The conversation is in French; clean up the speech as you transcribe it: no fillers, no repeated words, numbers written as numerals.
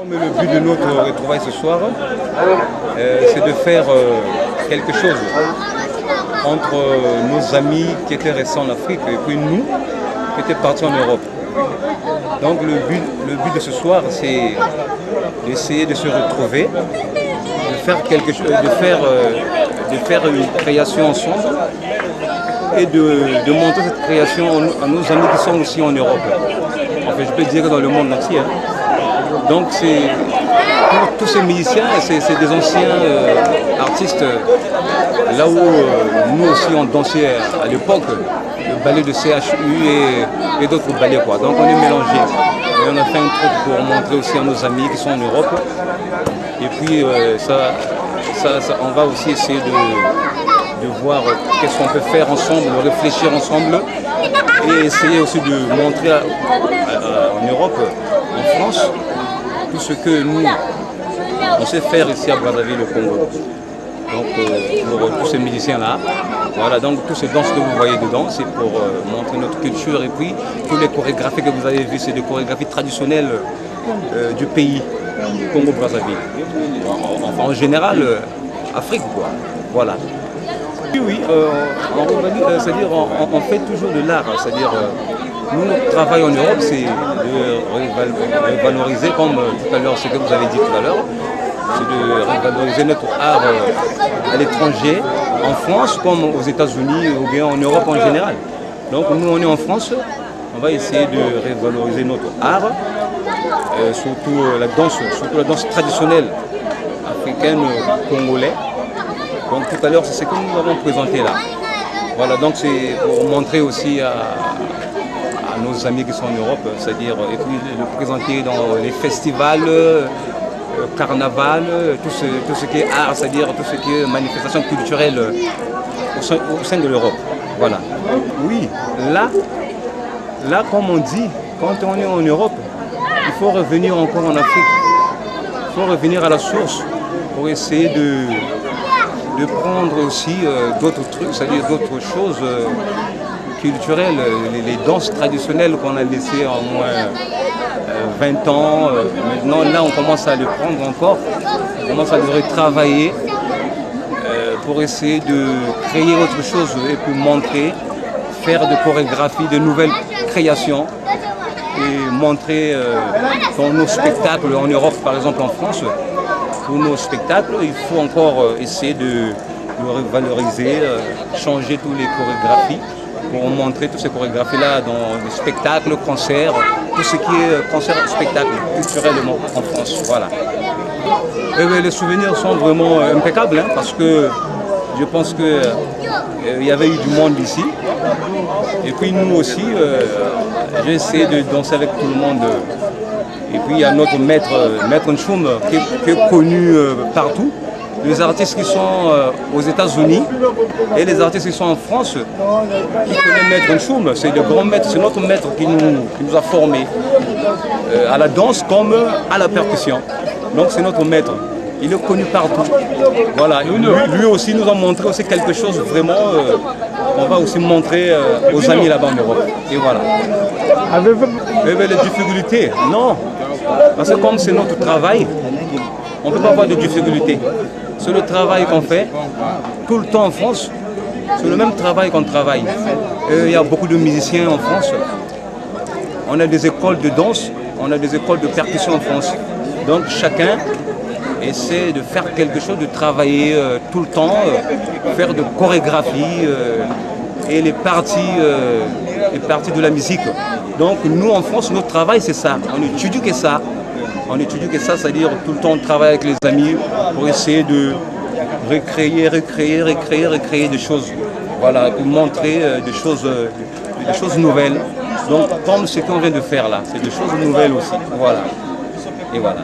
Mais le but de notre retrouvaille ce soir, c'est de faire quelque chose entre nos amis qui étaient restés en Afrique et puis nous qui étaient partis en Europe. Donc le but de ce soir, c'est d'essayer de se retrouver, de faire quelque chose, de faire une création ensemble et de montrer cette création à nos amis qui sont aussi en Europe. En fait, je peux dire dans le monde entier. Donc tous ces musiciens, c'est des anciens artistes, là où nous aussi on dansait à l'époque, le ballet de CHU et d'autres ballets. Donc on est mélangés. Et on a fait un truc pour montrer aussi à nos amis qui sont en Europe. Et puis on va aussi essayer de voir qu'est-ce qu'on peut faire ensemble, de réfléchir ensemble et essayer aussi de montrer en Europe, en France, tout ce que nous, on sait faire ici à Brazzaville, au Congo. Donc pour tous ces musiciens-là, voilà, donc toutes ces danses que vous voyez dedans, c'est pour montrer notre culture et puis toutes les chorégraphies que vous avez vues, c'est des chorégraphies traditionnelles du pays, Congo-Brazzaville. Enfin en général, Afrique quoi, voilà. Oui, c'est-à-dire on fait toujours de l'art, c'est-à-dire nous, notre travail en Europe, c'est de revaloriser, comme tout à l'heure, ce que vous avez dit tout à l'heure, c'est de revaloriser notre art à l'étranger, en France comme aux États-Unis ou bien en Europe en général. Donc nous, on est en France, on va essayer de revaloriser notre art, surtout la danse traditionnelle africaine congolaise. Donc tout à l'heure, c'est ce que nous avons présenté là. Voilà, donc c'est pour montrer aussi à nos amis qui sont en Europe, c'est-à-dire et puis le présenter dans les festivals, carnaval, tout ce qui est art, c'est-à-dire tout ce qui est manifestation culturelle au sein de l'Europe. Voilà. Oui, là, comme on dit, quand on est en Europe, il faut revenir encore en Afrique. Il faut revenir à la source pour essayer de prendre aussi d'autres trucs, c'est-à-dire d'autres choses culturelles, les danses traditionnelles qu'on a laissées en moins 20 ans. Maintenant, là, on commence à le prendre encore, on commence à le retravailler pour essayer de créer autre chose et puis montrer, faire de chorégraphie, de nouvelles créations et montrer dans nos spectacles en Europe, par exemple en France. Pour nos spectacles, il faut encore essayer de revaloriser, changer toutes les chorégraphies pour montrer toutes ces chorégraphies-là dans des spectacles, concerts, tout ce qui est concert, spectacle culturellement en France. Voilà. Et les souvenirs sont vraiment impeccables parce que je pense qu'il y avait eu du monde ici. Et puis nous aussi, j'ai essayé de danser avec tout le monde. Et puis il y a notre maître Nchoum qui est connu partout. Les artistes qui sont aux États-Unis et les artistes qui sont en France, qui connaissent Maître Nchoum, c'est le grand maître, c'est notre maître qui nous a formés à la danse comme à la percussion. Donc c'est notre maître. Il est connu partout. Voilà. Lui aussi nous a montré aussi quelque chose vraiment qu'on va aussi montrer aux amis là-bas en Europe. Et voilà. Les difficultés, non. Parce que comme c'est notre travail, on ne peut pas avoir de difficultés. C'est le travail qu'on fait tout le temps en France. C'est le même travail qu'on travaille. Il y a beaucoup de musiciens en France. On a des écoles de danse, on a des écoles de percussion en France. Donc chacun essaie de faire quelque chose, de travailler tout le temps, faire de chorégraphie et les parties de la musique. Donc nous en France, notre travail c'est ça, on étudie que ça. On étudie que ça, c'est-à-dire tout le temps on travaille avec les amis pour essayer de recréer des choses. Voilà, pour montrer des choses nouvelles. Donc comme ce qu'on vient de faire là, c'est des choses nouvelles aussi. Voilà. Et voilà.